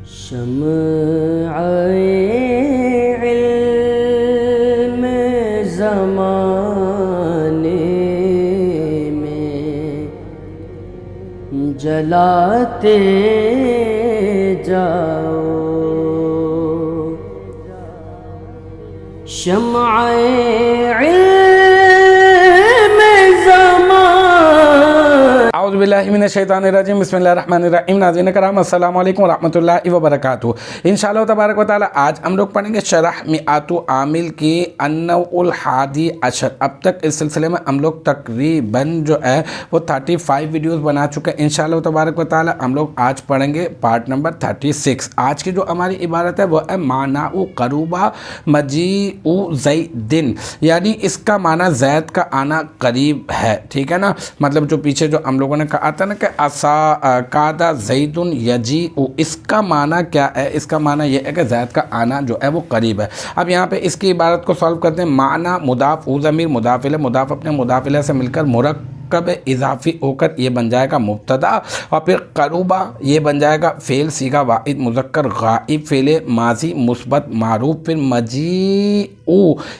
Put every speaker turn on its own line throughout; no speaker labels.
شمع علم زمانے میں جلاتے جاؤ، شمع علم زمان۔
اعوذ باللہ من الشیطان الرجیم، بسم اللہ الرحمن الرحیم۔ ناظرین کرام السلام علیکم ورحمۃ اللہ وبرکاتہ۔ انشاءاللہ تبارک و تعالی آج ہم لوگ پڑھیں گے شرح مئات عامل کی النوع الحادی عشر۔ اب تک اس سلسلے میں ہم لوگ تقریباً جو ہے وہ 35 ویڈیوز بنا چکے ہیں۔ انشاءاللہ تبارک و تعالی ہم لوگ آج پڑھیں گے پارٹ نمبر 36۔ آج کی جو ہماری عبارت ہے وہ ہے معنی قروبہ مجیء زیدن، یعنی اس کا معنی زید کا آنا قریب ہے، ٹھیک ہے نا۔ مطلب جو پیچھے جو ہم لوگوں نے کہا تھا نا کہ کاد زید یجیء، اس کا معنی کیا ہے؟ اس کا معنی یہ ہے کہ زید کا آنا جو ہے وہ قریب ہے۔ اب یہاں پہ اس کی عبارت کو سالو کرتے ہیں۔ معنی مضاف، او ضمیر مضاف الیہ، مضاف اپنے مضاف الیہ سے مل کر مرکب اضافی ہو کر یہ بن جائے گا مبتدا، اور پھر قروبہ یہ بن جائے گا فعل صیغہ واحد مذکر غائب، فعل ماضی مثبت معروف، پھر مجیء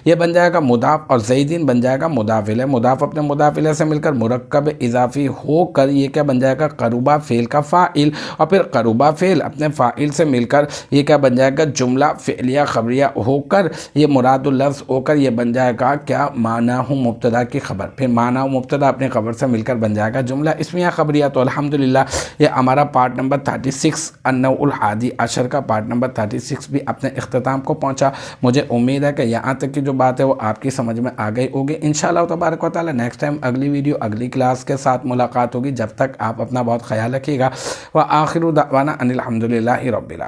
یہ بن جائے گا مضاف، اور زیدین بن جائے گا مضاف الیہ، مضاف اپنے مضاف الیہ سے مل کر مرکب اضافی ہو کر یہ کیا بن جائے گا قروبہ فعل کا فاعل، اور پھر قروبہ فعل اپنے فاعل سے مل کر یہ کیا بن جائے گا جملہ فعلیہ خبریہ ہو کر یہ مراد اللفظ ہو کر یہ بن جائے گا کیا معنی ہوں مبتدا کی خبر، پھر معنی مبتدا اپنے خبر سے مل کر بن جائے گا جملہ اسمیہ خبریہ۔ تو الحمدللہ یہ ہمارا پارٹ نمبر 36 النوع الحادی عشر کا پارٹ نمبر 36 بھی اپنے اختتام کو پہنچا۔ مجھے امید ہے کہ یہاں تک کی جو بات ہے وہ آپ کی سمجھ میں آ گئی ہوگی۔ انشاءاللہ تبارک و تعالی نیکسٹ ٹائم اگلی ویڈیو اگلی کلاس کے ساتھ ملاقات ہوگی۔ جب تک آپ اپنا بہت خیال رکھیے گا۔ وآخر دعوانا ان الحمدللہ رب العالمین۔